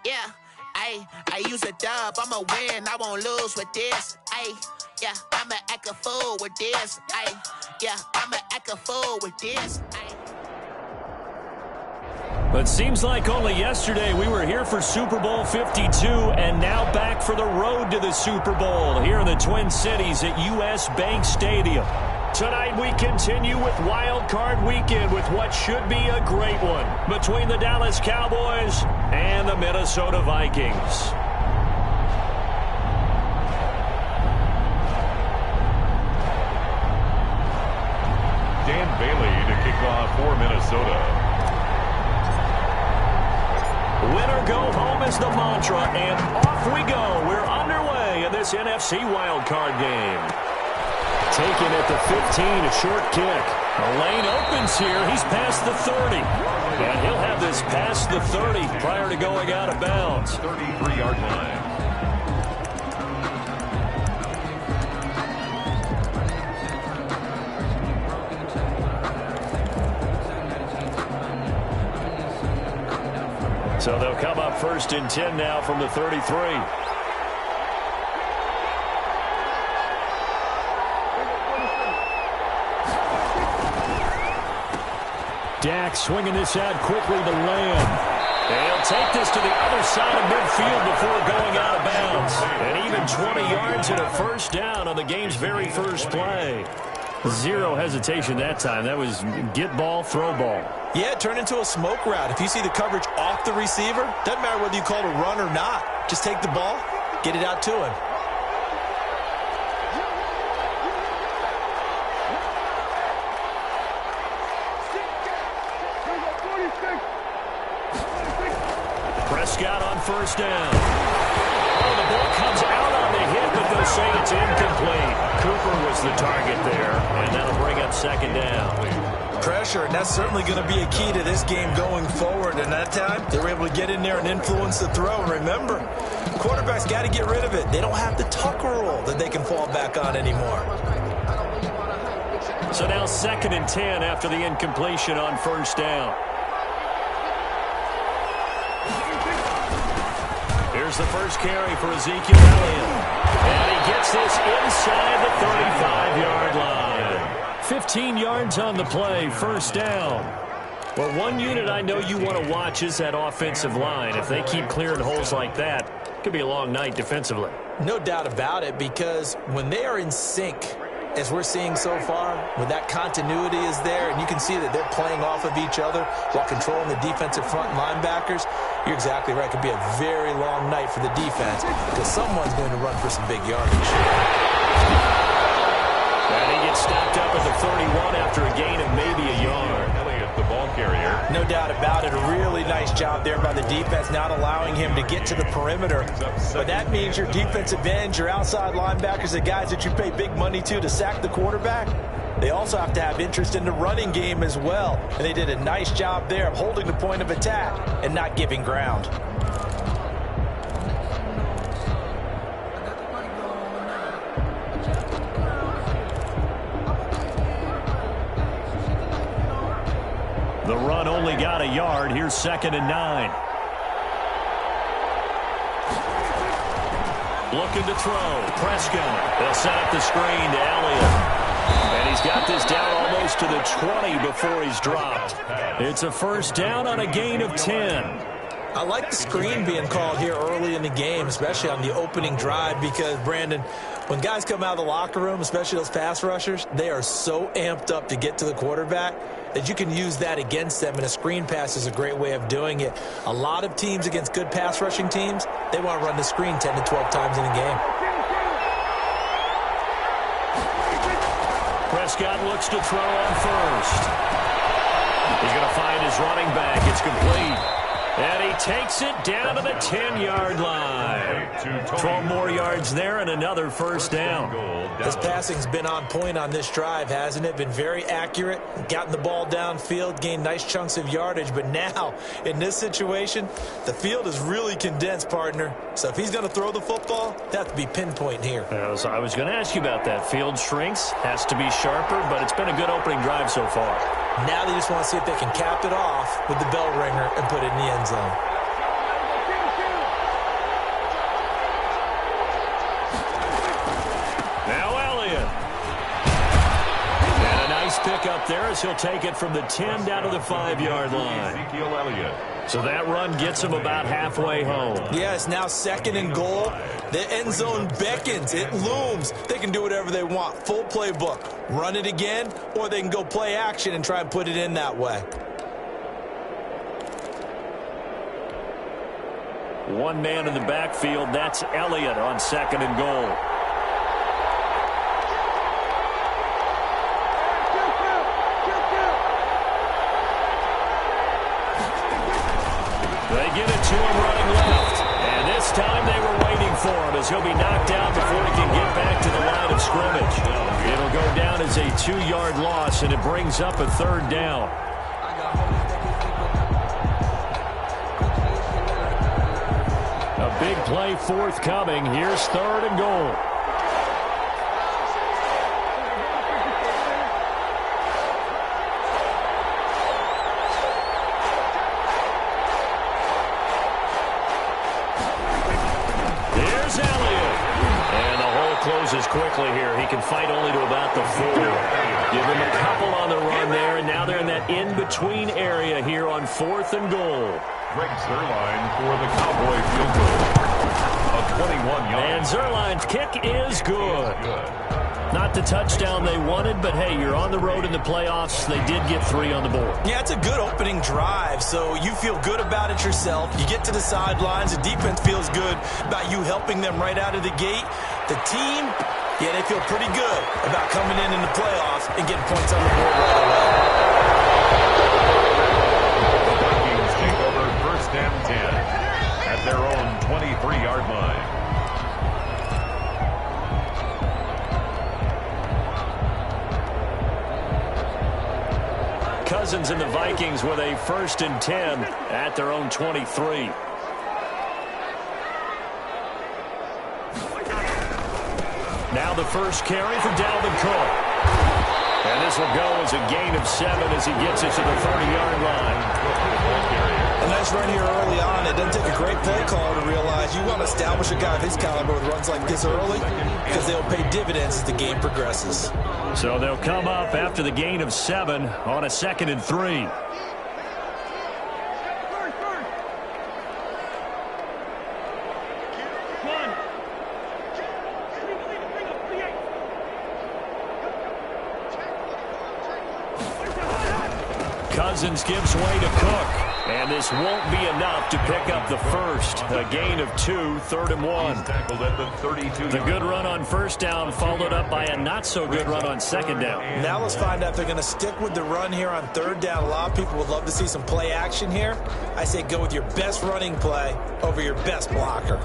Yeah, I use a dub. I'ma win, I won't lose with this. Yeah, I'ma act a fool with this. Yeah, I'ma act a fool with this. But seems like only yesterday we were here for Super Bowl 52 and now back for the road to the Super Bowl here in the Twin Cities at US Bank Stadium. Tonight we continue with Wild Card Weekend with what should be a great one between the Dallas Cowboys and the Minnesota Vikings. Dan Bailey to kick off for Minnesota. Winner go home is the mantra, and off we go. We're underway in this NFC wildcard game. Taken at the 15, a short kick. The lane opens here. He's past the 30. And he'll have this past the 30 prior to going out of bounds. 33-yard line. So they'll come up first and 10 now from the 33. Dak swinging this out quickly to Lamb. They'll take this to the other side of midfield before going out of bounds. And even 20 yards and a first down on the game's very first play. Zero hesitation that time. That was get ball, throw ball. Yeah, it turned into a smoke route. If you see the coverage off the receiver, doesn't matter whether you call it a run or not. Just take the ball, get it out to him. Prescott on first down. Oh, the ball comes out on the hit, but they'll say it's incomplete. Cooper was the target there, and that'll bring up second down. Pressure, and that's certainly going to be a key to this game going forward. And that time, they were able to get in there and influence the throw. And remember, quarterbacks got to get rid of it. They don't have the tuck rule that they can fall back on anymore. So now second and 10 after the incompletion on first down. Here's the first carry for Ezekiel Elliott. And he gets this inside the 35-yard line. 15 yards on the play, first down. Well, one unit I know you want to watch is that offensive line. If they keep clearing holes like that, it could be a long night defensively. No doubt about it, because when they are in sync, as we're seeing so far, when that continuity is there, and you can see that they're playing off of each other while controlling the defensive front linebackers, you're exactly right. It could be a very long night for the defense because someone's going to run for some big yardage. And he gets stopped up at the 31 after a gain of maybe a yard. Elliott, the ball carrier. No doubt about it. A really nice job there by the defense, not allowing him to get to the perimeter. But that means your defensive ends, your outside linebackers, the guys that you pay big money to sack the quarterback, they also have to have interest in the running game as well. And they did a nice job there of holding the point of attack and not giving ground. The run only got a yard. Here's second and 9. Looking to throw. Prescott. They'll set up the screen to Elliott. And he's got this down almost to the 20 before he's dropped. It's a first down on a gain of 10. I like the screen being called here early in the game, especially on the opening drive, because, Brandon, when guys come out of the locker room, especially those pass rushers, they are so amped up to get to the quarterback that you can use that against them, and a screen pass is a great way of doing it. A lot of teams against good pass rushing teams, they want to run the screen 10 to 12 times in a game. Prescott looks to throw on first. He's going to find his running back. It's complete. And he takes it down to the 10-yard line. 12 more yards there and another first down. This passing's been on point on this drive, hasn't it? Been very accurate, gotten the ball downfield, gained nice chunks of yardage. But now, in this situation, the field is really condensed, partner. So if he's going to throw the football, they have to be pinpoint here. So I was going to ask you about that. Field shrinks, has to be sharper, but it's been a good opening drive so far. Now they just want to see if they can cap it off with the bell ringer and put it in the end zone. pickup there as he'll take it from the 10 down to the 5-yard line. Ezekiel Elliott. So that run gets him about halfway home. Yeah, it's now 2nd and goal. The end zone beckons. It looms. They can do whatever they want. Full playbook. Run it again, or they can go play action and try and put it in that way. One man in the backfield. That's Elliott on 2nd and goal. They get it to him running left. And this time they were waiting for him as he'll be knocked down before he can get back to the line of scrimmage. It'll go down as a 2-yard loss, and it brings up a 3rd down. A big play forthcoming. Here's 3rd and goal. Closes quickly here. He can fight only to about the 4. Give him a couple on the run there, and now they're in that in-between area here on 4th and goal. Greg Zuerlein for the Cowboy field goal. A 21-yard. And Zuerlein's kick is good. Not the touchdown they wanted, but hey, you're on the road in the playoffs. They did get 3 on the board. Yeah, it's a good opening drive, so you feel good about it yourself. You get to the sidelines. The defense feels good about you helping them right out of the gate. The team, yeah, they feel pretty good about coming in the playoffs and getting points on the board right away. The Vikings take over 1st and 10 at their own 23-yard line. Cousins and the Vikings with a 1st and 10 at their own 23. Now the first carry for Dalvin Cook. And this will go as a gain of 7 as he gets it to the 30-yard line. A nice run here early on. It doesn't take a great play caller to realize you want to establish a guy of his caliber with runs like this early because they'll pay dividends as the game progresses. So they'll come up after the gain of 7 on a 2nd and 3. Cousins gives way to Cook. And this won't be enough to pick up the first. A gain of 2, 3rd and 1. He's tackled at the 32. The good run on 1st down followed up by a not-so-good run on 2nd down. Now let's find out if they're going to stick with the run here on 3rd down. A lot of people would love to see some play action here. I say go with your best running play over your best blocker.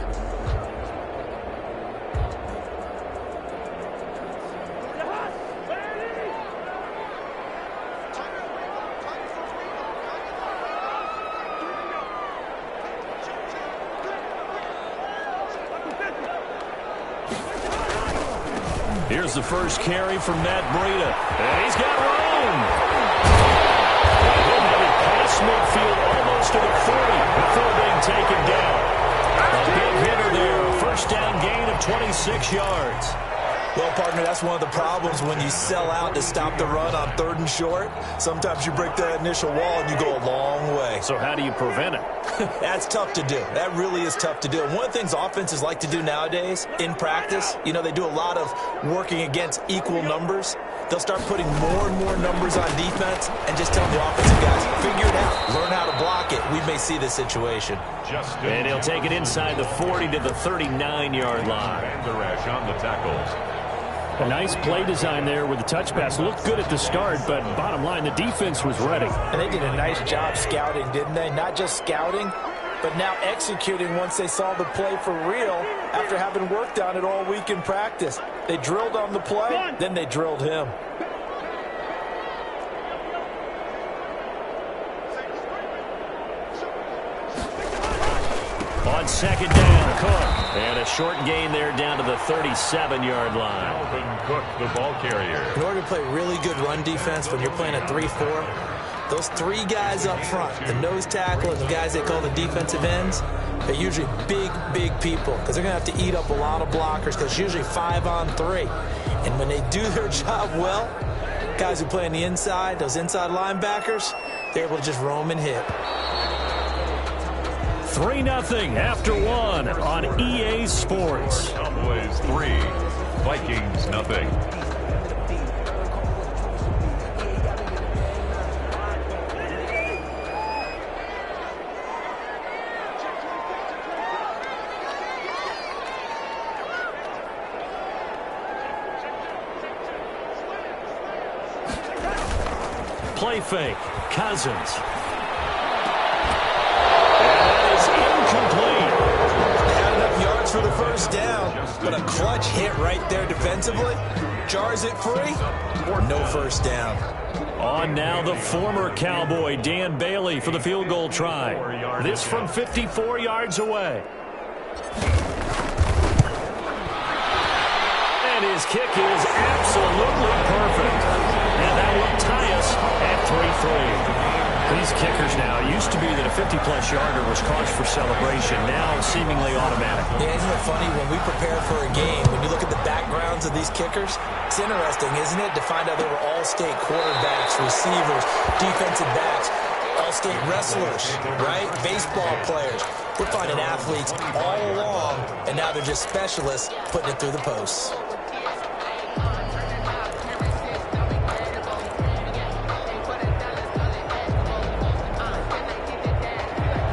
Here's the first carry from Matt Breida. And he's got room. He'll have it past midfield almost to the 40 before being taken down. A big hitter there. A 1st down gain of 26 yards. Well, partner, that's one of the problems when you sell out to stop the run on 3rd and short. Sometimes you break that initial wall and you go a long way. So how do you prevent it? That's tough to do. That really is tough to do. And one of the things offenses like to do nowadays in practice, you know, they do a lot of working against equal numbers. They'll start putting more and more numbers on defense and just telling the offensive guys, figure it out, learn how to block it. We may see this situation. And he'll take it inside the 40 to the 39-yard line. Van Der Esch on the tackles. A nice play design there with the touch pass. Looked good at the start, but bottom line, the defense was ready. And they did a nice job scouting, didn't they? Not just scouting, but now executing once they saw the play for real after having worked on it all week in practice. They drilled on the play, then they drilled him. On 2nd down, Cook. And a short gain there down to the 37-yard line. Dalvin Cook, the ball carrier. In order to play really good run defense when you're playing a 3-4, those 3 guys up front, the nose tackle and the guys they call the defensive ends, they're usually big, big people because they're going to have to eat up a lot of blockers because it's usually 5 on 3. And when they do their job well, guys who play on the inside, those inside linebackers, they're able to just roam and hit. 3-0 after 1 on EA Sports. Cowboys 3, Vikings 0. Play fake. Cousins. And that is incomplete. They had enough yards for the first down, but a clutch hit right there defensively. Jars it free. No first down. On now the former Cowboy, Dan Bailey, for the field goal try. This from 54 yards away. And his kick is absolutely perfect. And that will tie us at 3-3. These kickers now, it used to be that a 50-plus yarder was cause for celebration, now seemingly automatic. Yeah, isn't it funny, when we prepare for a game, when you look at the backgrounds of these kickers, it's interesting, isn't it, to find out they were all-state quarterbacks, receivers, defensive backs, all-state wrestlers, right? Baseball players. We're finding athletes all along, and now they're just specialists putting it through the posts.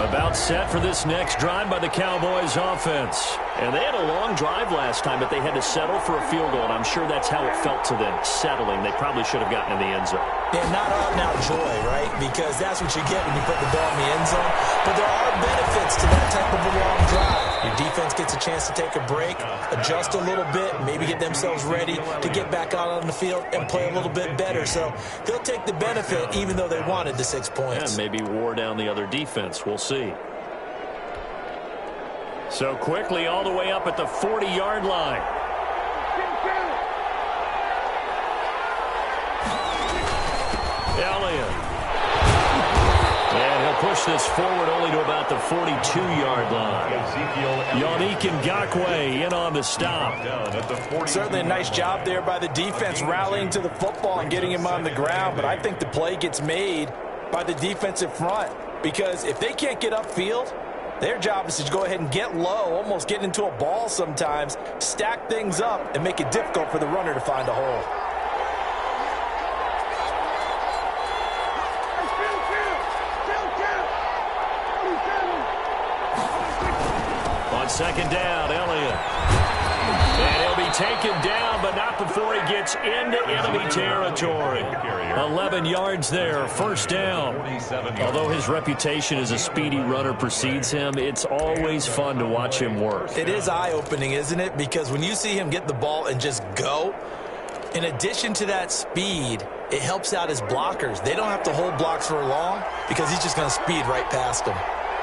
About set for this next drive by the Cowboys offense. And they had a long drive last time, but they had to settle for a field goal, and I'm sure that's how it felt to them, settling. They probably should have gotten in the end zone. Yeah, not out-and-out joy, right? Because that's what you get when you put the ball in the end zone. But there are benefits to that type of a long drive. Your defense gets a chance to take a break, adjust a little bit, maybe get themselves ready to get back out on the field and play a little bit better. So they'll take the benefit even though they wanted the 6 points. And maybe wore down the other defense. We'll see. So quickly all the way up at the 40-yard line. Elliott. And he'll push this forward only to about the 42-yard line. Yannick Ngakoue in on the stop. Certainly a nice job there by the defense rallying to the football and getting him on the ground. But I think the play gets made by the defensive front. Because if they can't get upfield, their job is to go ahead and get low, almost get into a ball sometimes, stack things up, and make it difficult for the runner to find a hole. On second down, Elliott. And he'll be taken down, but not before he gets into enemy territory. 11 yards there, first down. Although his reputation as a speedy runner precedes him, it's always fun to watch him work. It is eye-opening, isn't it? Because when you see him get the ball and just go, in addition to that speed, it helps out his blockers. They don't have to hold blocks for long because he's just going to speed right past them.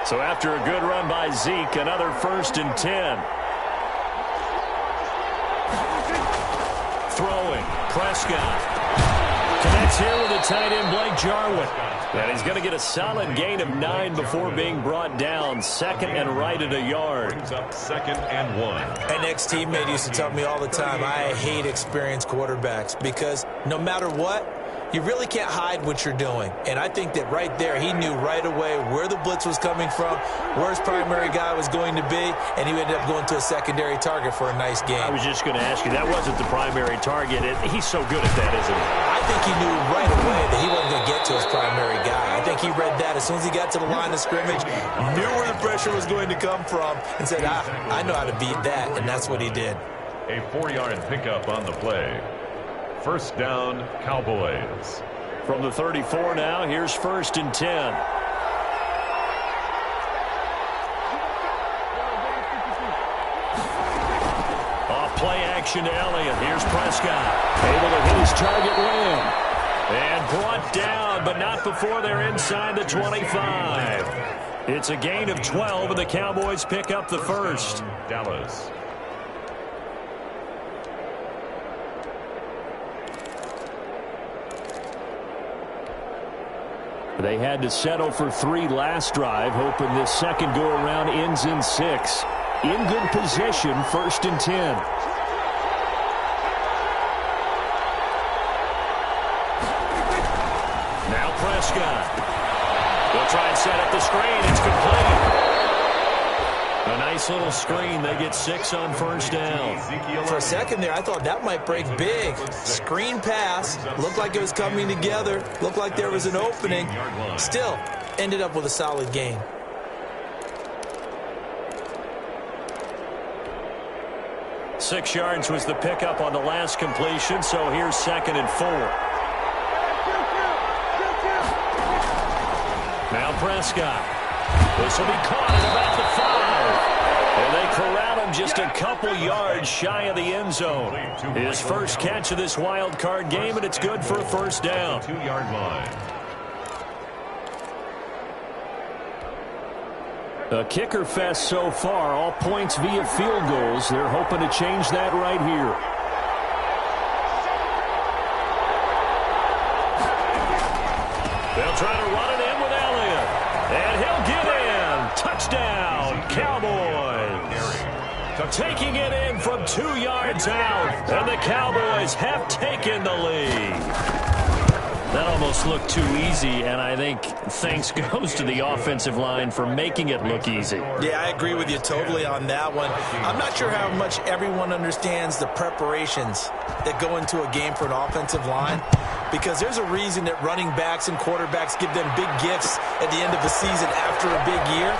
So after a good run by Zeke, another 1st and 10. Throwing, Prescott. Connects here with the tight end, Blake Jarwin. And he's going to get a solid gain of 9 before being brought down. Second and right at a yard. Brings up 2nd and 1. An ex-teammate used to tell me all the time, I hate experienced quarterbacks because no matter what, you really can't hide what you're doing. And I think that right there, he knew right away where the blitz was coming from, where his primary guy was going to be, and he ended up going to a secondary target for a nice game. I was just going to ask you, that wasn't the primary target. He's so good at that, isn't he? I think he knew right away that he wasn't going to get to his primary guy. I think he read that as soon as he got to the line of scrimmage, knew where the pressure was going to come from, and said, I know how to beat that, and that's what he did. A 4-yard pickup on the play. First down, Cowboys. From the 34 now, here's 1st and 10. Off play action to Elliott. Here's Prescott. Able to hit his target limb. And brought down, but not before they're inside the 25. It's a gain of 12, and the Cowboys pick up the first. Dallas. They had to settle for 3 last drive, hoping this second go-around ends in 6. In good position, 1st and 10. Now Prescott. They'll try and set up the screen. It's complete. A nice little screen. They get 6 on first down. For a second there, I thought that might break big. Screen pass. Looked like it was coming together. Looked like there was an opening. Still, ended up with a solid gain. Six yards was the pickup on the last completion, so here's 2nd and 4. Now Prescott. This will be caught at about the 5. And they corral him just a couple yards shy of the end zone. His first catch of this wild card game, and it's good for a first down. 2-yard line. A kicker fest so far, all points via field goals. They're hoping to change that right here. They'll try to run it in with Elliott. And he'll get in. Touchdown, Cowboys. Taking it in from 2 yards out. And the Cowboys have taken the lead. That almost looked too easy, and I think thanks goes to the offensive line for making it look easy. Yeah, I agree with you totally on that one. I'm not sure how much everyone understands the preparations that go into a game for an offensive line, because there's a reason that running backs and quarterbacks give them big gifts at the end of the season after a big year.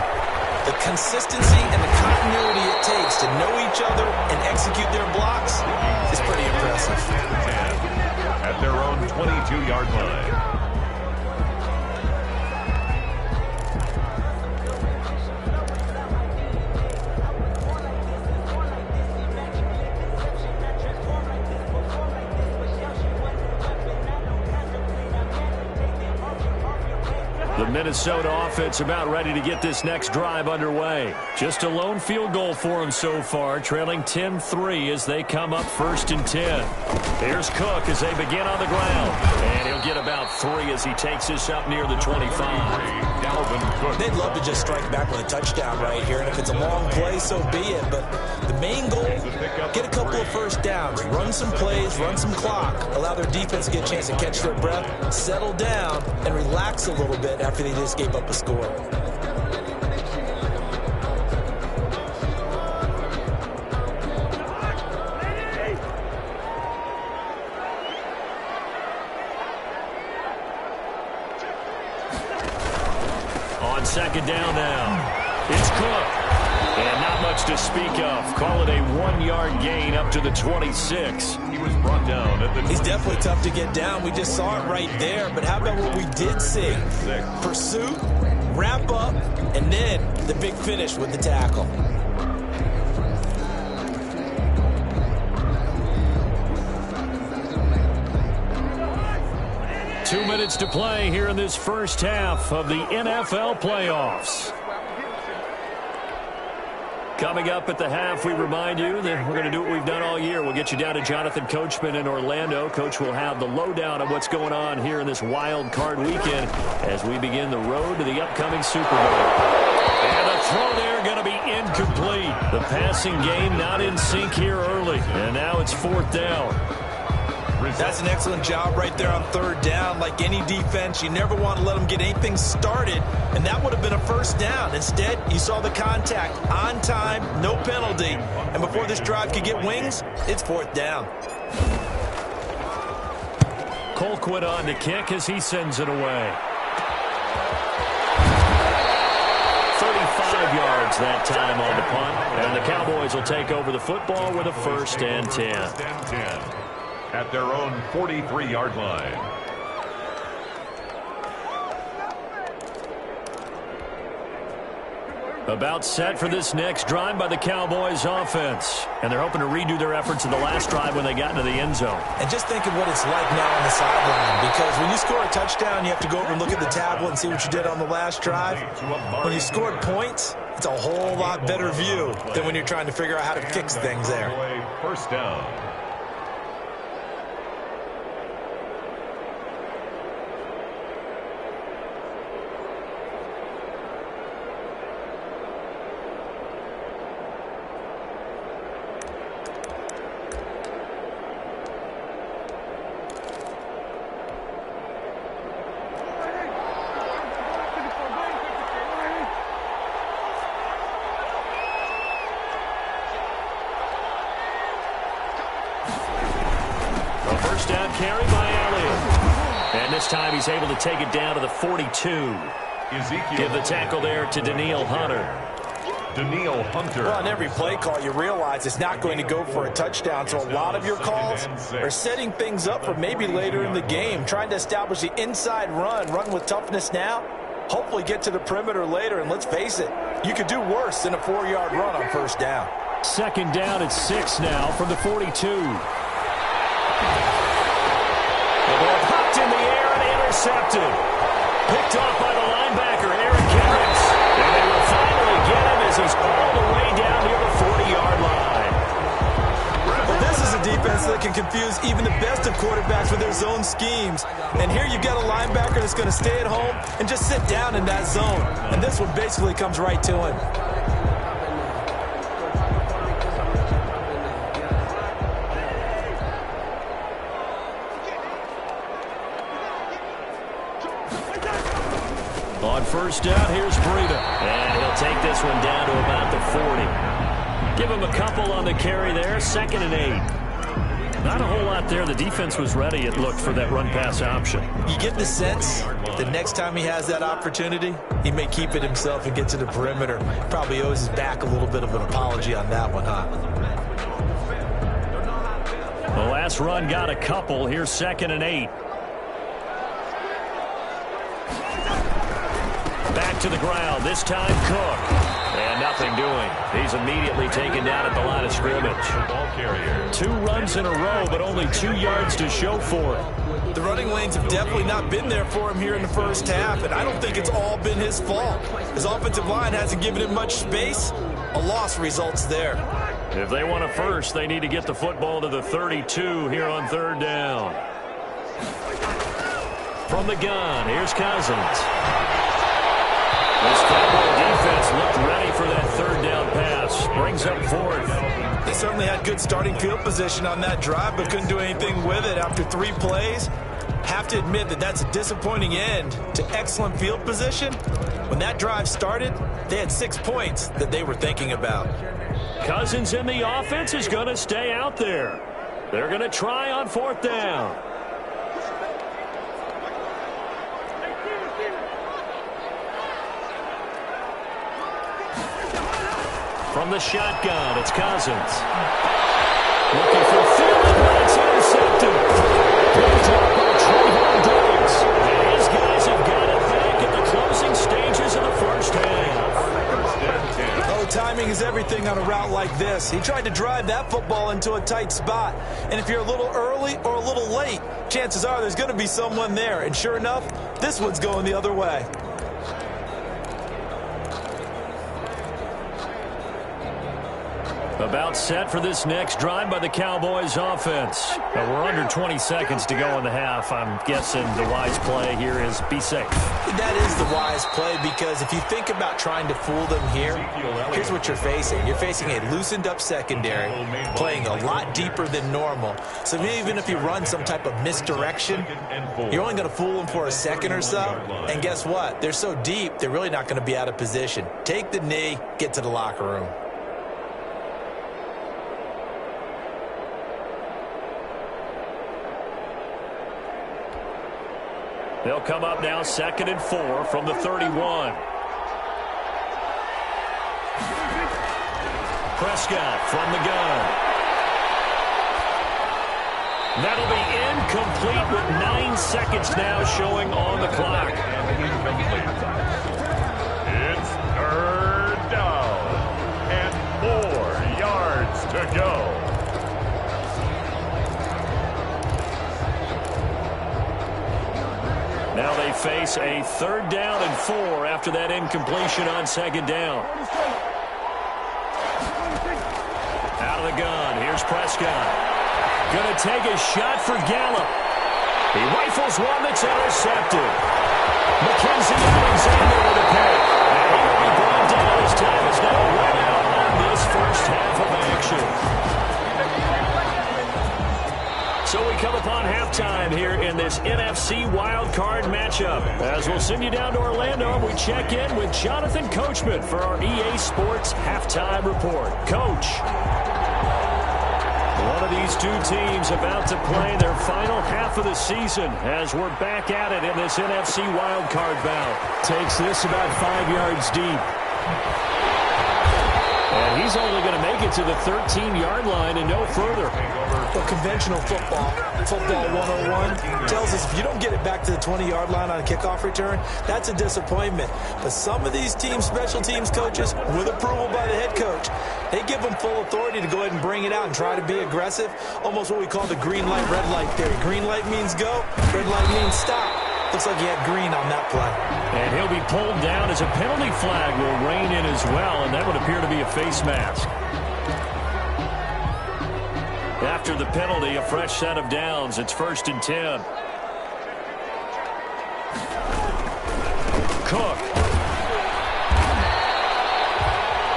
The consistency and the continuity it takes to know each other and execute their blocks is pretty impressive. At their own 22-yard line. The Minnesota offense about ready to get this next drive underway. Just a lone field goal for them so far, trailing 10-3 as they come up 1st and 10. Here's Cook as they begin on the ground. And he'll get about 3 as he takes this up near the 25. They'd love to just strike back with a touchdown right here, and if it's a long play, so be it. But the main goal, get a couple of first downs, run some plays, run some clock, allow their defense to get a chance to catch their breath, settle down, and relax a little bit after they just gave up a score. On 2nd down now, it's Cook. And not much to speak of. Call it a 1-yard gain up to the 26. He was brought down at the... He's definitely tough to get down. We just saw it right there. But how about what we did see? Pursuit, wrap up, and then the big finish with the tackle. Two minutes to play here in this first half of the NFL playoffs. Coming up at the half, we remind you that we're going to do what we've done all year. We'll get you down to Jonathan Coachman in Orlando. Coach will have the lowdown of what's going on here in this wild card weekend as we begin the road to the upcoming Super Bowl. And the throw there going to be incomplete. The passing game not in sync here early. And now it's 4th down. That's an excellent job right there on 3rd down. Like any defense, you never want to let them get anything started, and that would have been a first down. Instead, you saw the contact on time, no penalty, and before this drive could get wings, it's 4th down. Colquitt on to kick as he sends it away. 35 yards that time on the punt, and the Cowboys will take over the football with a 1st and 10. At their own 43-yard line. About set for this next drive by the Cowboys offense. And they're hoping to redo their efforts in the last drive when they got into the end zone. And just think of what it's like now on the sideline, because when you score a touchdown, you have to go over and look at the tablet and see what you did on the last drive. When you scored points, it's a whole lot better view than when you're trying to figure out how to fix things there. 1st down. carry by Elliott. And this time he's able to take it down to the 42. Give the tackle there to Danielle Hunter. Danielle Hunter. Well, on every play call, you realize it's not going to go for a touchdown, so a lot of your calls are setting things up for maybe later in the game, trying to establish the inside run with toughness now, hopefully get to the perimeter later, and let's face it, you could do worse than a 4-yard run on first down. Second down at 6 now from the 42. The ball popped in the air and intercepted. Picked off by the linebacker, Aaron Garrett. And they will finally get him as he's all the way down near the 40-yard line. Well, this is a defense that can confuse even the best of quarterbacks with their zone schemes. And here you've got a linebacker that's going to stay at home and just sit down in that zone. And this one basically comes right to him. On first down, here's Breida. And he'll take this one down to about the 40. Give him a couple on the carry there. 2nd and 8. Not a whole lot there. The defense was ready, it looked, for that run-pass option. You get the sense the next time he has that opportunity, he may keep it himself and get to the perimeter. Probably owes his back a little bit of an apology on that one, huh? The last run got a couple. Here's 2nd and 8. Back to the ground. This time Cook. And nothing doing. He's immediately taken down at the line of scrimmage. 2 runs in a row, but only 2 yards to show for it. The running lanes have definitely not been there for him here in the first half, and I don't think it's all been his fault. His offensive line hasn't given him much space. A loss results there. If they want a first, they need to get the football to the 32 here on 3rd down. From the gun, here's Cousins. This Cowboy defense looked ready for that 3rd down pass. Brings up 4th. They certainly had good starting field position on that drive, but couldn't do anything with it after 3 plays. Have to admit that that's a disappointing end to excellent field position. When that drive started, they had 6 points that they were thinking about. Cousins in the offense is going to stay out there. They're going to try on 4th down. From the shotgun, it's Cousins. Looking for Thielen, but it's intercepted. Picked up by Trevon Diggs. And his guys have got it back at the closing stages of the first half. Oh, timing is everything on a route like this. He tried to drive that football into a tight spot. And if you're a little early or a little late, chances are there's going to be someone there. And sure enough, this one's going the other way. About set for this next drive by the Cowboys offense. We're under 20 seconds to go in the half. I'm guessing the wise play here is be safe. That is the wise play, because if you think about trying to fool them here, here's what you're facing. You're facing a loosened up secondary, playing a lot deeper than normal. So even if you run some type of misdirection, you're only going to fool them for a second or so. And guess what? They're so deep, they're really not going to be out of position. Take the knee, get to the locker room. They'll come up now 2nd and 4 from the 31. Prescott from the gun. That'll be incomplete with 9 seconds now showing on the clock. It's 3rd down and 4 yards to go. Now they face a 3rd down and 4 after that incompletion on 2nd down. Out of the gun, here's Prescott. Gonna take a shot for Gallup. He rifles one that's intercepted. Mackenzie Alexander with a pick. And he will be brought down as time is now run out on this first half of action. So we come upon halftime here in this NFC wildcard matchup. As we'll send you down to Orlando, and we check in with Jonathan Coachman for our EA Sports Halftime Report. Coach. One of these two teams about to play their final half of the season as we're back at it in this NFC wildcard bout. Takes this about 5 yards deep. And he's only going to make it to the 13-yard line and no further. Well, conventional football 101, tells us if you don't get it back to the 20-yard line on a kickoff return, that's a disappointment. But some of these teams, special teams coaches, with approval by the head coach, they give them full authority to go ahead and bring it out and try to be aggressive. Almost what we call the green light, red light theory. Green light means go, red light means stop. Looks like he had green on that play. And he'll be pulled down as a penalty flag will rein in as well, and that would appear to be a face mask. After the penalty, a fresh set of downs. It's 1st and 10. Cook.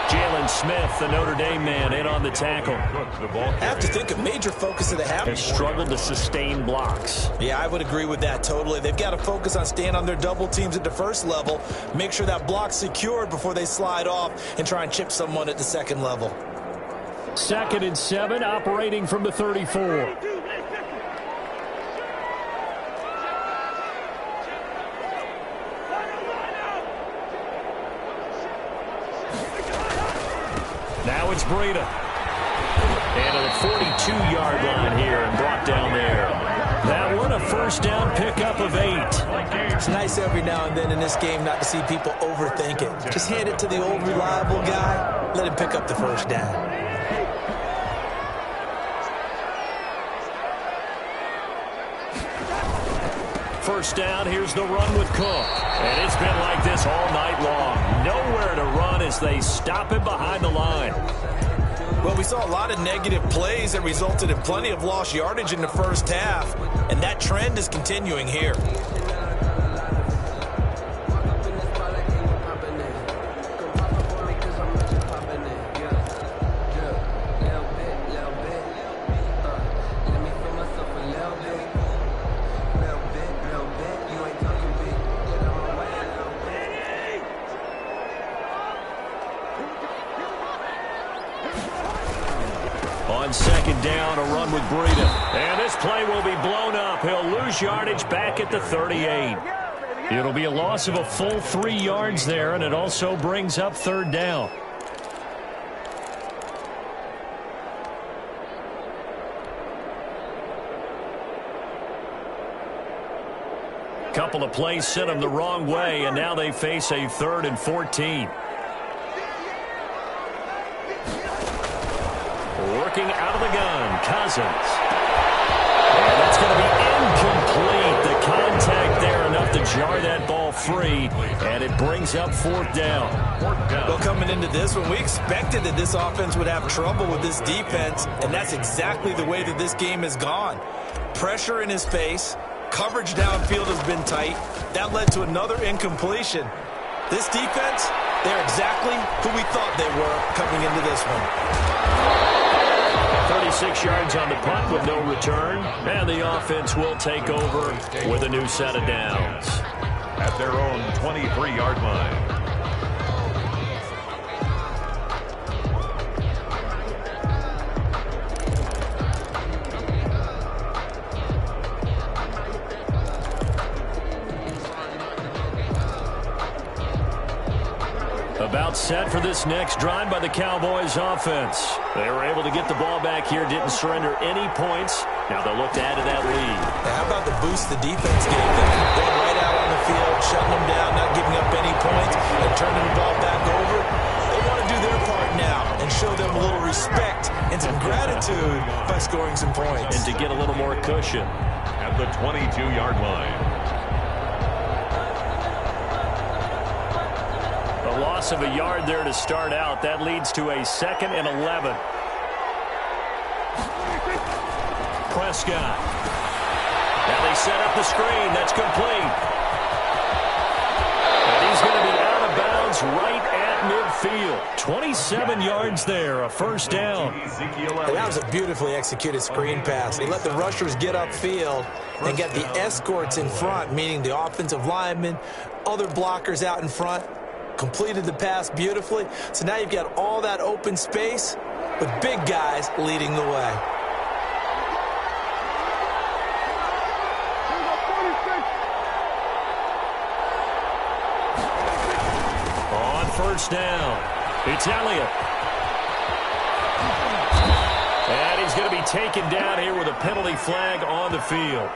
Jalen Smith, the Notre Dame man, in on the tackle. I have to think a major focus of the half has struggled to sustain blocks. Yeah, I would agree with that totally. They've got to focus on staying on their double teams at the first level, make sure that block's secured before they slide off and try and chip someone at the second level. 2nd and 7, operating from the 34. Now it's Breida. And to the 42-yard line here and brought down there. That one a first down pickup of 8. It's nice every now and then in this game not to see people overthink it. Just hand it to the old reliable guy, let him pick up the first down. First down, here's the run with Cook. And it's been like this all night long. Nowhere to run as they stop him behind the line. Well, we saw a lot of negative plays that resulted in plenty of lost yardage in the first half, and that trend is continuing here. On 2nd down, a run with Breida. And this play will be blown up. He'll lose yardage back at the 38. It'll be a loss of a full 3 yards there, and it also brings up 3rd down. Couple of plays sent them the wrong way, and now they face a 3rd and 14. Working out of the gun, Cousins. And that's going to be incomplete. The contact there enough to jar that ball free, and it brings up 4th down. Well, coming into this one, we expected that this offense would have trouble with this defense, and that's exactly the way that this game has gone. Pressure in his face, coverage downfield has been tight. That led to another incompletion. This defense, they're exactly who we thought they were coming into this one. 36 yards on the punt with no return, and the offense will take over with a new set of downs. At their own 23-yard line. About set for this next drive by the Cowboys offense. They were able to get the ball back here, didn't surrender any points. Now they'll look to add to that lead. Now, how about the boost the defense gave them? Going right out on the field, shutting them down, not giving up any points, and turning the ball back over. They want to do their part now and show them a little respect and some gratitude by scoring some points. And to get a little more cushion. At the 22-yard line. A loss of a yard there to start out. That leads to a 2nd and 11. Prescott. Now they set up the screen. That's complete. And he's going to be out of bounds right at midfield. 27 yards there, a first down. And that was a beautifully executed screen pass. They let the rushers get upfield and get the escorts in front, meaning the offensive linemen, other blockers out in front. Completed the pass beautifully. So now you've got all that open space with big guys leading the way. first down. It's Elliott. And he's going to be taken down here with a penalty flag on the field.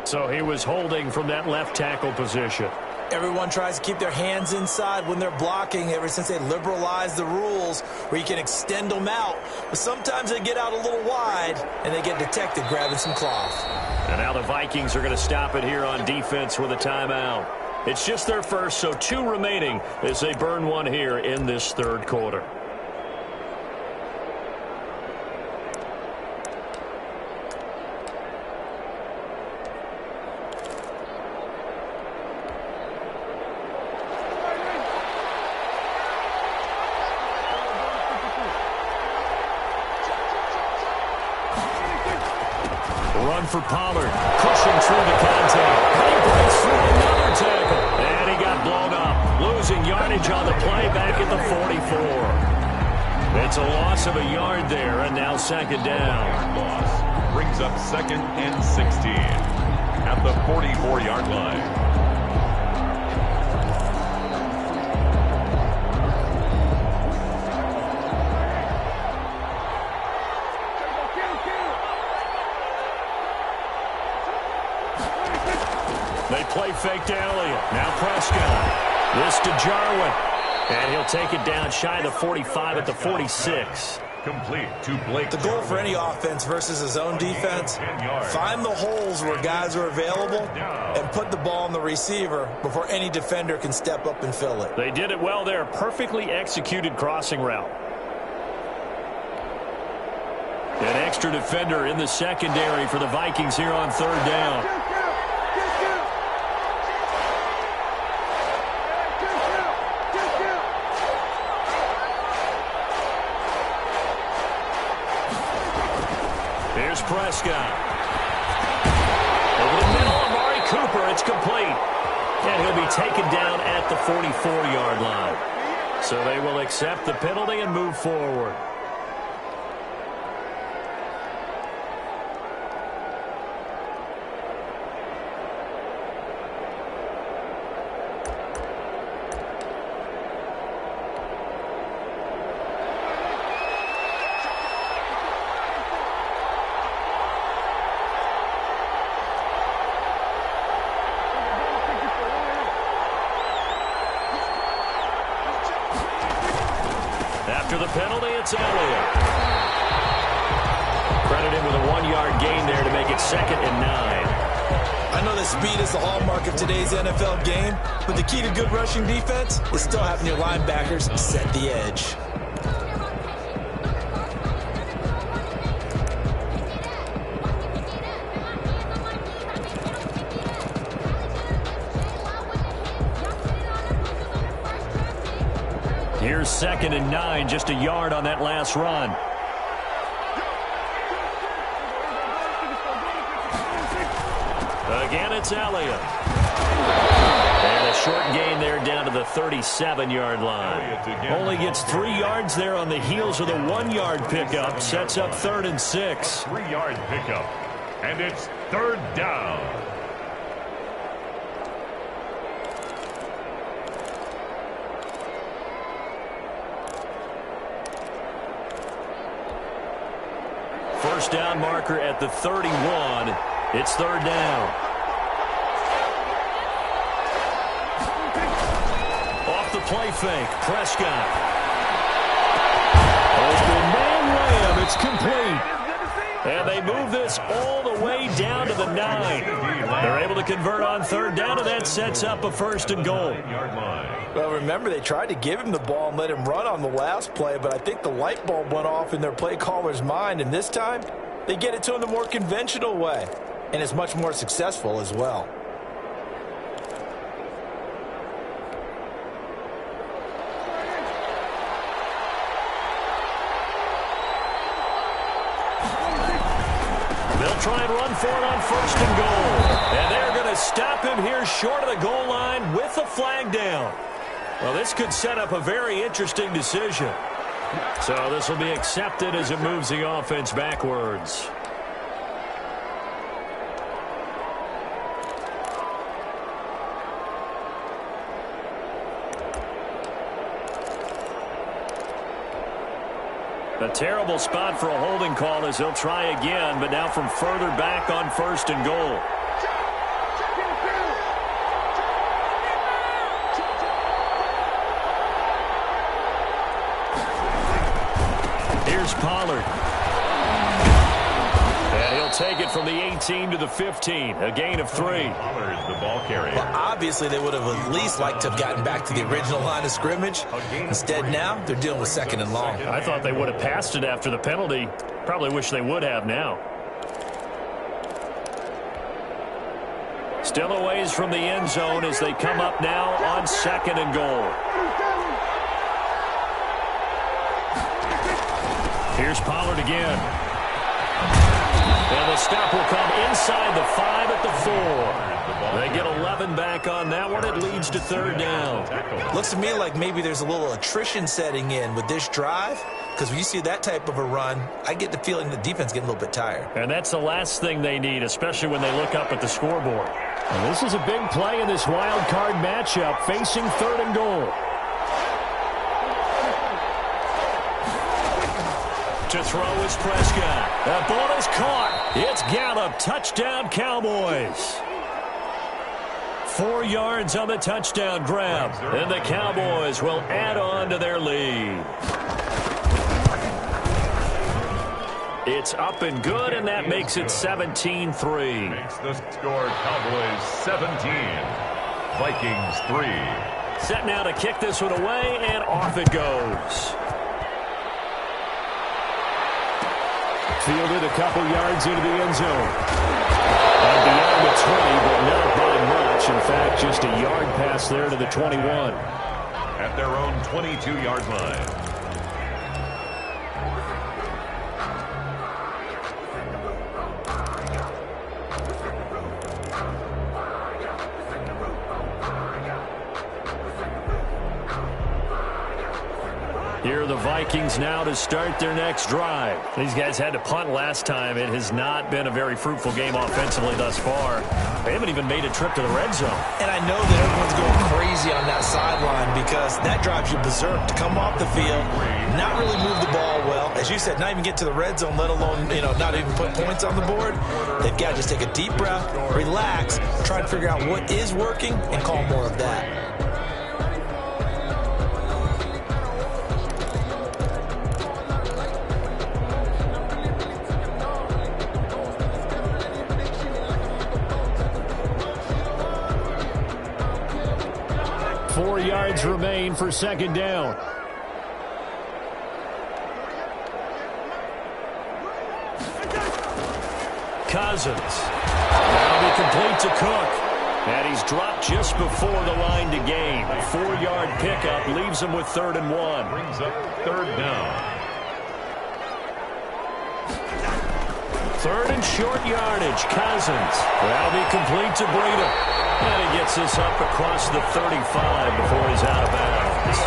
So he was holding from that left tackle position. Everyone tries to keep their hands inside when they're blocking ever since they liberalized the rules where you can extend them out. But sometimes they get out a little wide and they get detected grabbing some cloth. And now the Vikings are going to stop it here on defense with a timeout. It's just their first, so 2 remaining as they burn one here in this third quarter. Run for Pollard, pushing through the contact. He breaks through another tackle, and he got blown up, losing yardage on the play back at the 44. It's a loss of a yard there, and now second down. Loss brings up 2nd and 16 at the 44-yard line. They play fake to Elliott. Now Prescott. This to Jarwin. And he'll take it down shy of the 45 at the 46. Complete to Blake. The goal for any offense versus his own defense, find the holes where guys are available and put the ball on the receiver before any defender can step up and fill it. They did it well there. Perfectly executed crossing route. An extra defender in the secondary for the Vikings here on third down. Here's Prescott. Over the middle, Amari Cooper. It's complete. And he'll be taken down at the 44-yard line. So they will accept the penalty and move forward. After the penalty, it's Elliott. Credited with a 1-yard gain there to make it 2nd and 9. I know that speed is the hallmark of today's NFL game, but the key to good rushing defense is still having your linebackers set the edge. Here's 2nd and 9, just a yard on that last run. Again, it's Elliott. And a short gain there down to the 37-yard line. Only gets 3 yards there on the heels of the 1-yard pickup. Sets up 3rd and 6. 3-yard pickup. And it's 3rd down. First down marker at the 31. It's 3rd down. Off the play fake, Prescott. Open man layup, it's complete. And they move this all the way down to the 9. They're able to convert on 3rd down, and that sets up a 1st and goal. Well, remember, they tried to give him the ball and let him run on the last play, but I think the light bulb went off in their play caller's mind, and this time they get it to him the more conventional way, and it's much more successful as well. They'll try and run for it on 1st and goal. And they're going to stop him here short of the goal line with the flag down. Well, this could set up a very interesting decision. So this will be accepted as it moves the offense backwards. A terrible spot for a holding call as they'll try again, but now from further back on 1st and goal. Here's Pollard. And he'll take it from the 18 to the 15, a gain of 3. Pollard's the ball carrier. Well, obviously they would have at least liked to have gotten back to the original line of scrimmage. Instead now, they're dealing with 2nd and long. I thought they would have passed it after the penalty. Probably wish they would have now. Still a ways from the end zone as they come up now on 2nd and goal. Here's Pollard again. And the stop will come inside the 5 at the 4. They get 11 back on that one. It leads to 3rd down. Looks to me like maybe there's a little attrition setting in with this drive, because when you see that type of a run, I get the feeling the defense getting a little bit tired. And that's the last thing they need, especially when they look up at the scoreboard. And this is a big play in this wild card matchup, facing 3rd and goal. To throw is Prescott. That ball is caught. It's Gallup. Touchdown, Cowboys. 4 yards on the touchdown grab. And the Cowboys will add on to their lead. It's up and good, and that makes it 17-3. Makes the score Cowboys 17. Vikings 3. Set now to kick this one away, and off it goes. Fielded a couple yards into the end zone. And beyond the 20, but not by much. In fact, just a yard pass there to the 21. At their own 22-yard line. Here are the Vikings now to start their next drive. These guys had to punt last time. It has not been a very fruitful game offensively thus far. They haven't even made a trip to the red zone. And I know that everyone's going crazy on that sideline because that drives you berserk to come off the field, not really move the ball well. As you said, not even get to the red zone, let alone, not even put points on the board. They've got to just take a deep breath, relax, try to figure out what is working, and call more of that. 4 yards remain for 2nd down. Cousins. That'll be complete to Cook. And he's dropped just before the line to gain. 4-yard pickup leaves him with 3rd and 1. Brings up 3rd down. 3rd and short yardage. Cousins. That'll be complete to Breida. And he gets this up across the 35 before he's out of bounds.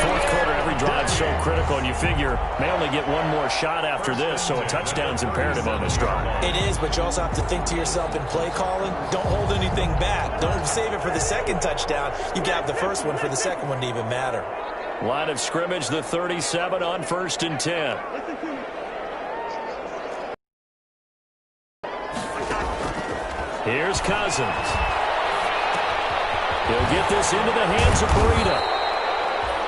4th quarter, every drive so critical, and you figure may only get one more shot after this, so a touchdown's imperative on this drive. It is, but you also have to think to yourself in play calling, don't hold anything back. Don't save it for the 2nd touchdown. You can have the 1st one for the 2nd one to even matter. Line of scrimmage, the 37 on 1st and 10. Here's Cousins. He'll get this into the hands of Breida.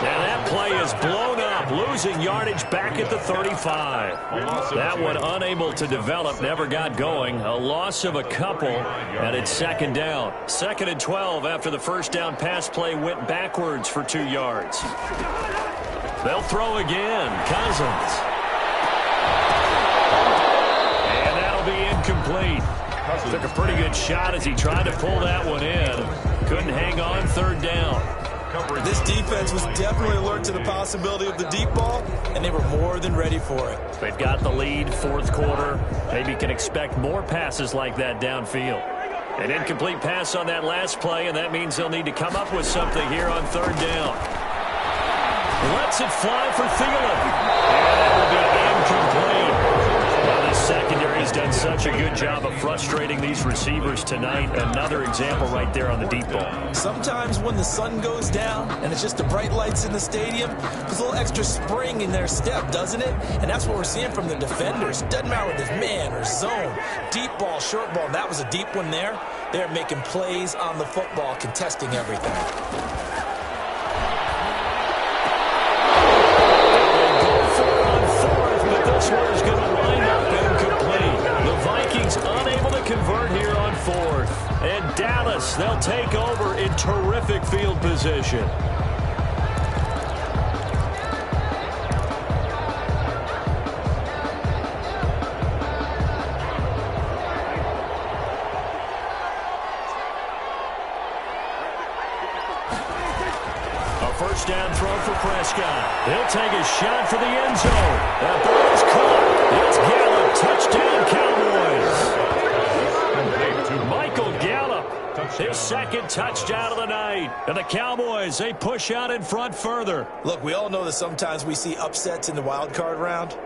And that play is blown up, losing yardage back at the 35. That one unable to develop, never got going. A loss of a couple, and it's 2nd down. 2nd and 12 after the 1st down pass play went backwards for 2 yards. They'll throw again. Cousins. And that'll be incomplete. Took a pretty good shot as he tried to pull that one in. Couldn't hang on. 3rd down. This defense was definitely alert to the possibility of the deep ball, and they were more than ready for it. They've got the lead, 4th quarter. Maybe can expect more passes like that downfield. An incomplete pass on that last play, and that means they'll need to come up with something here on 3rd down. Lets it fly for Thielen. And that will be incomplete. Well, the secondary's done such such a good job of frustrating these receivers tonight. Another example right there on the deep ball. Sometimes when the sun goes down and it's just the bright lights in the stadium, there's a little extra spring in their step, doesn't it? And that's what we're seeing from the defenders. Doesn't matter whether it's man or zone, deep ball, short ball. That was a deep one there. They're making plays on the football, contesting everything. This one is going to wind up incomplete. The Vikings unable to convert here on fourth. And Dallas, they'll take over in terrific field position. First down throw for Prescott. He'll take a shot for the end zone. That ball is caught. It's Gallup. Touchdown, Cowboys. Michael Gallup, his second touchdown of the night. And the Cowboys, they push out in front further. Look, we all know that sometimes we see upsets in the wild card round.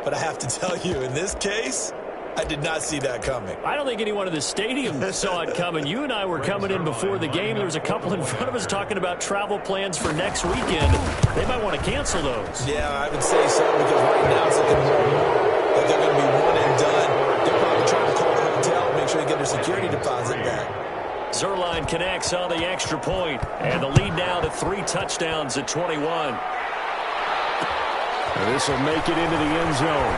But I have to tell you, in this case, I did not see that coming. I don't think anyone in the stadium saw it coming. You and I were coming in before the game. There was a couple in front of us talking about travel plans for next weekend. They might want to cancel those. Yeah, I would say so, because right now it's looking more and more like they're going to be one and done. They're probably trying to call the hotel, make sure they get their security deposit back. Zuerlein connects on the extra point, and the lead now to 3 touchdowns at 21. This will make it into the end zone.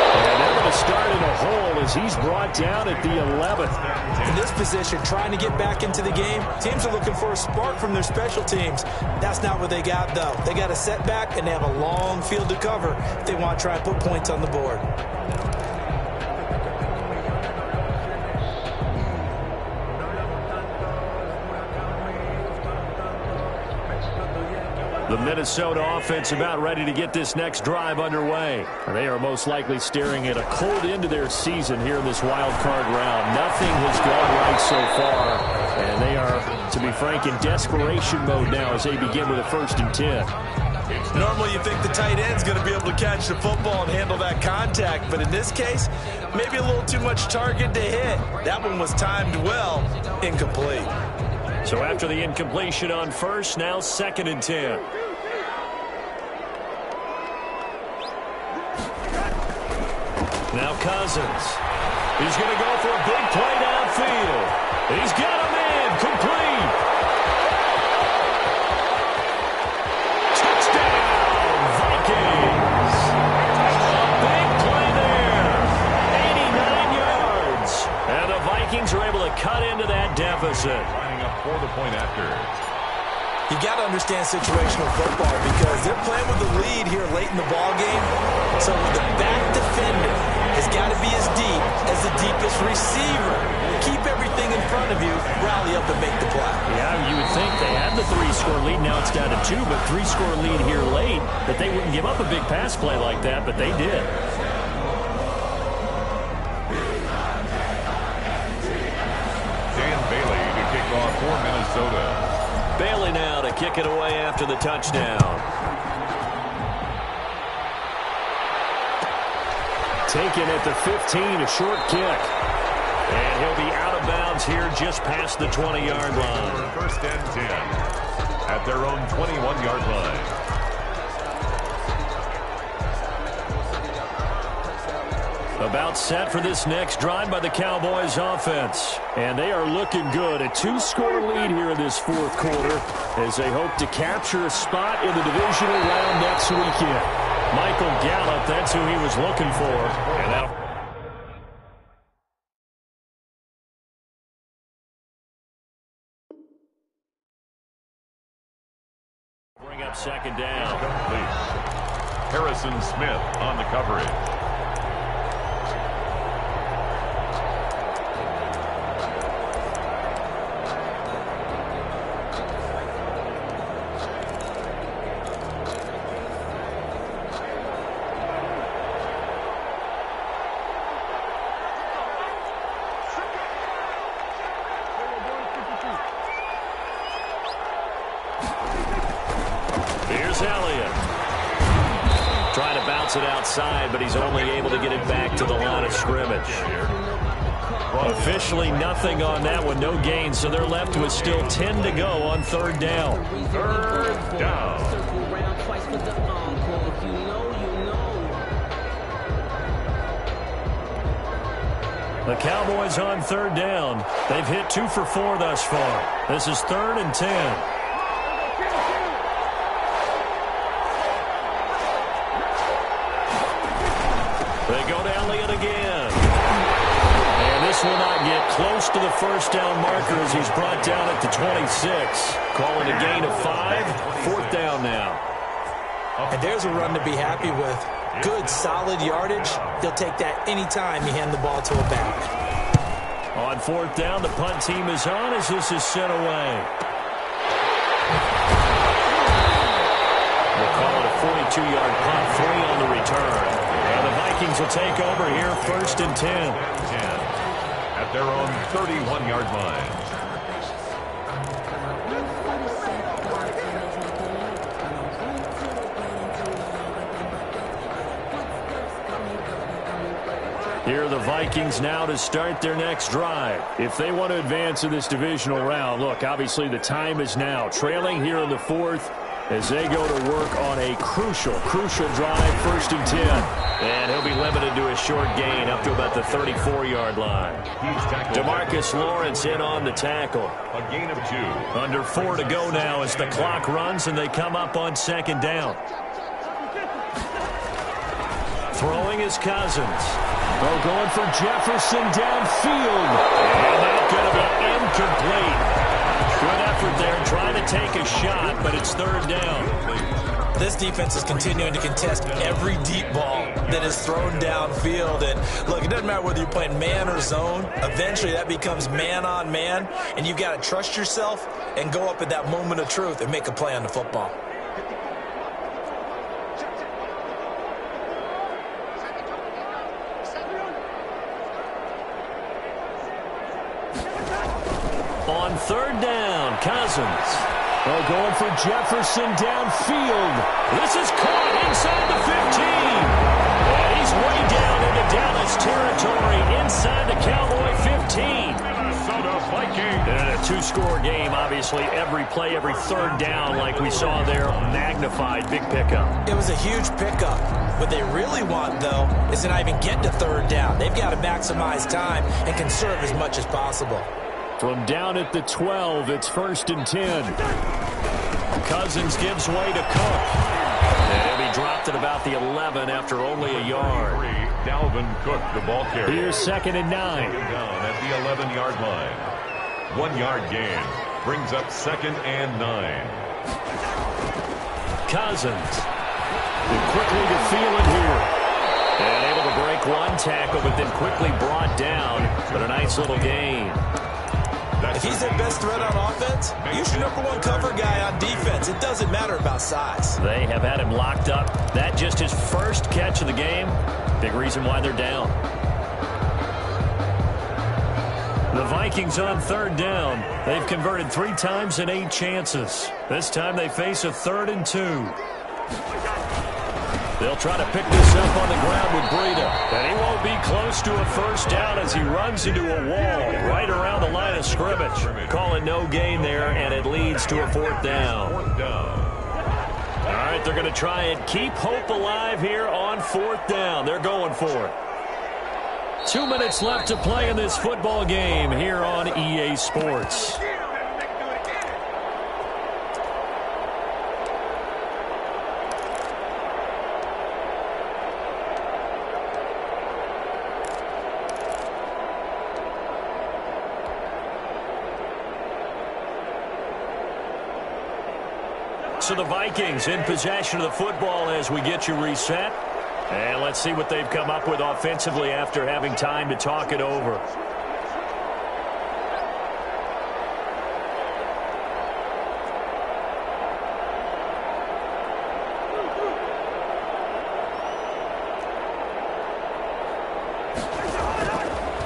And they're going to start in a hole as he's brought down at the 11th. In this position, trying to get back into the game, teams are looking for a spark from their special teams. That's not what they got, though. They got a setback, and they have a long field to cover if they want to try and put points on the board. The Minnesota offense about ready to get this next drive underway. They are most likely staring at a cold end to their season here in this wild card round. Nothing has gone right so far, and they are, to be frank, in desperation mode now as they begin with a 1st and 10. Normally you think the tight end's going to be able to catch the football and handle that contact, but in this case, maybe a little too much target to hit. That one was timed well, incomplete. So after the incompletion on first, now 2nd and 10. Now Cousins. He's going to go for a big play downfield. He's got a man complete. Touchdown, Vikings. A big play there. 89 yards. And the Vikings are able to cut into that deficit. For the point after. You got to understand situational football because they're playing with the lead here late in the ball game. So the back defender has got to be as deep as the deepest receiver. Keep everything in front of you, rally up and make the play. Yeah, you would think they had the 3-score lead. Now it's down to 2, but 3-score lead here late. That they wouldn't give up a big pass play like that, but they did. For Minnesota. Bailey now to kick it away after the touchdown. Taken at the 15, a short kick. And he'll be out of bounds here just past the 20-yard line. 1st and 10 at their own 21-yard line. About set for this next drive by the Cowboys offense. And they are looking good. A 2-score lead here in this 4th quarter as they hope to capture a spot in the divisional round next weekend. Michael Gallup, that's who he was looking for. And now bring up 2nd down. Harrison Smith on the coverage. gets it outside, but he's only able to get it back to the line of scrimmage. Officially nothing on that one, no gain, so they're left with still 10 to go on third down. Third down. The Cowboys on third down. They've hit 2 for 4 thus far. This is 3rd and 10. They go to Elliott again. And this will not get close to the first down marker as he's brought down at the 26. Calling a gain of 5. 4th down now. And there's a run to be happy with. Good, solid yardage. He'll take that anytime you hand the ball to a back. On 4th down, the punt team is on as this is sent away. We'll call it a 42-yard punt, 3 on the return. And the Vikings will take over here, 1st and 10. At their own 31-yard line. Here are the Vikings now to start their next drive. If they want to advance in this divisional round, look, obviously the time is now. Trailing here in the 4th as they go to work on a crucial drive, 1st and 10. And he'll be limited to a short gain up to about the 34-yard line. DeMarcus Lawrence in on the tackle. A gain of 2. Under 4 to go now as the clock runs and they come up on 2nd down. Throwing is Cousins. Oh, going for Jefferson downfield. And that's going to be incomplete. Good effort there, trying to take a shot, but it's 3rd down. This defense is continuing to contest every deep ball that is thrown downfield. And, look, it doesn't matter whether you're playing man or zone. Eventually, that becomes man on man, and you've got to trust yourself and go up at that moment of truth and make a play on the football. On 3rd down, Cousins. Oh, going for Jefferson downfield. This is caught inside the 15. And he's way down into Dallas territory inside the Cowboy 15. Minnesota Vikings. And a 2-score game, obviously. Every play, every 3rd down, like we saw there, magnified. Big pickup. It was a huge pickup. What they really want, though, is to not even get to 3rd down. They've got to maximize time and conserve as much as possible. From down at the 12, it's 1st and 10. Cousins gives way to Cook. And he'll be dropped at about the 11 after only a yard. Dalvin Cook, the ball carrier. Here's 2nd and 9. Down at the 11-yard line. 1-yard gain. Brings up 2nd and 9. Cousins. And quickly to feel it here. And able to break 1 tackle, but then quickly brought down. But a nice little gain. If he's their best threat on offense, use your #1 cover guy on defense. It doesn't matter about size. They have had him locked up. That just his first catch of the game. Big reason why they're down. The Vikings on 3rd down. They've converted 3 times in 8 chances. This time they face a 3rd and 2. They'll try to pick this up on the ground with Breida. And he won't be close to a 1st down as he runs into a wall right around the line of scrimmage. Call it no gain there, and it leads to a 4th down. All right, they're going to try and keep hope alive here on 4th down. They're going for it. 2 minutes left to play in this football game here on EA Sports. So the Vikings in possession of the football as we get you reset. And let's see what they've come up with offensively after having time to talk it over.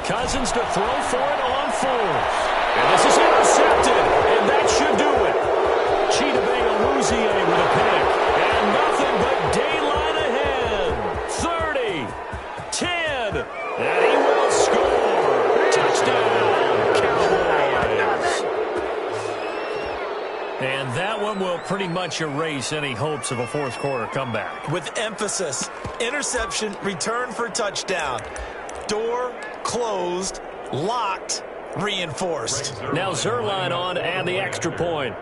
Cousins to throw for it on 4th. And this is intercepted, and that should do it. Chidobe Awuzie with a pick, and nothing but daylight ahead. pretty much erase any hopes of a fourth quarter comeback. With emphasis, interception, return for touchdown. Door closed, locked, reinforced. Now Zerline on to add the extra point.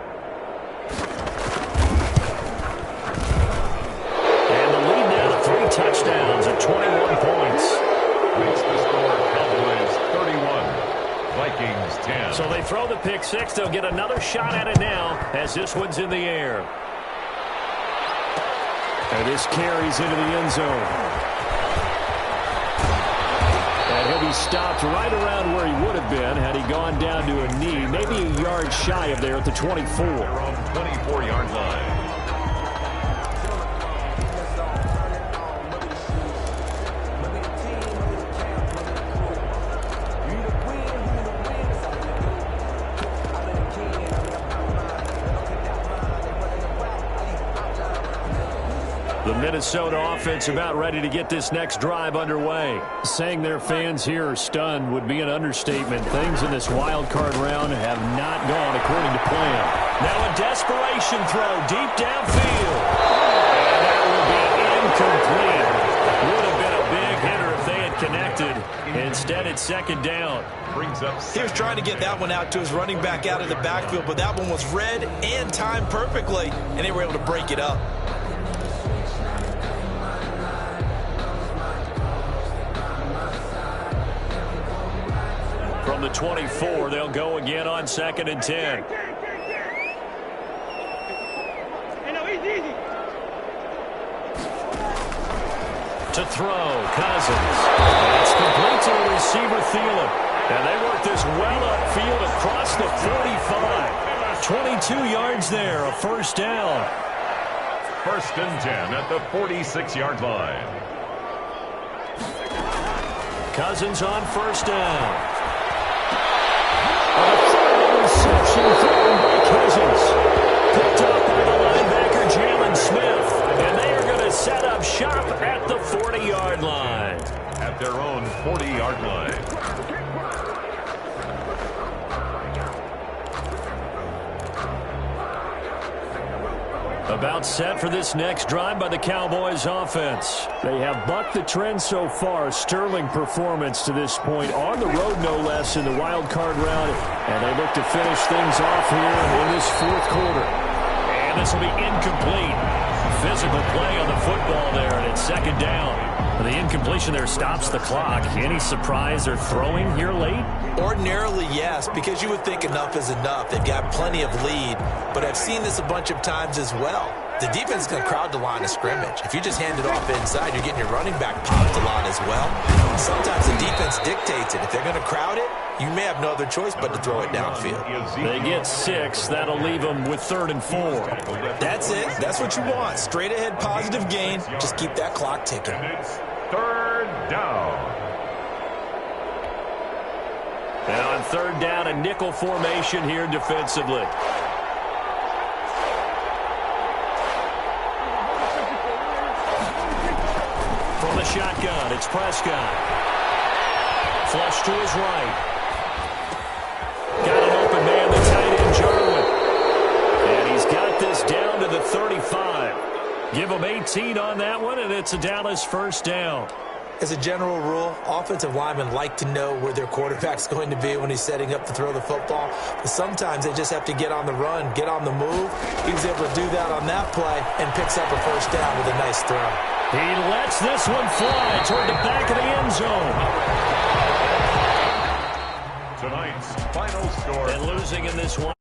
And the lead now to 3 touchdowns at 21 points. Makes the score Cowboys 31, Vikings 10. So they throw the pick six. They'll get another shot at it now as this one's in the air. And this carries into the end zone. And he'll be stopped right around where he would have been had he gone down to a knee, maybe a yard shy of there at the 24. They're on 24-yard line. The Minnesota offense about ready to get this next drive underway. Saying their fans here are stunned would be an understatement. Things in this wild card round have not gone according to plan. Now a desperation throw deep downfield. And that will be incomplete. Would have been a big hitter if they had connected. Instead, it's second down. Brings up. He was trying to get that one out to his running back out of the backfield, but that one was read and timed perfectly, and they were able to break it up. From the 24, they'll go again on 2nd and 10. To throw, Cousins. It's complete to the receiver, Thielen. And they work this well upfield across the 45. 22 yards there, a first down. 1st and 10 at the 46-yard line. Cousins on first down. A third interception thrown by Cousins. Picked up by the linebacker, Jalen Smith. And they are going to set up shop at the 40-yard line. At their own 40-yard line. About set for this next drive by the Cowboys offense. They have bucked the trend so far. Sterling performance to this point on the road, no less, in the wild card round. And they look to finish things off here in this fourth quarter. And this will be incomplete. Physical play on the football there, and it's second down. The incompletion there stops the clock. Any surprise they're throwing here late? Ordinarily, yes, because you would think enough is enough. They've got plenty of lead, but I've seen this a bunch of times as well. The defense is going to crowd the line of scrimmage. If you just hand it off inside, you're getting your running back popped a lot as well. Sometimes the defense dictates it. If they're going to crowd it, you may have no other choice but to throw it downfield. They get 6. That'll leave them with 3rd and 4. That's it. That's what you want. Straight ahead positive gain. Just keep that clock ticking. And it's 3rd down. And on 3rd down, a nickel formation here defensively. From the shotgun, it's Prescott. Flush to his right. Got an open man, the tight end, Jarwin. And he's got this down to the 35. Give him 18 on that one, and it's a Dallas first down. As a general rule, offensive linemen like to know where their quarterback's going to be when he's setting up to throw the football. But sometimes they just have to get on the run, get on the move. He was able to do that on that play and picks up a first down with a nice throw. He lets this one fly toward the back of the end zone. Tonight's final score. And losing in this one.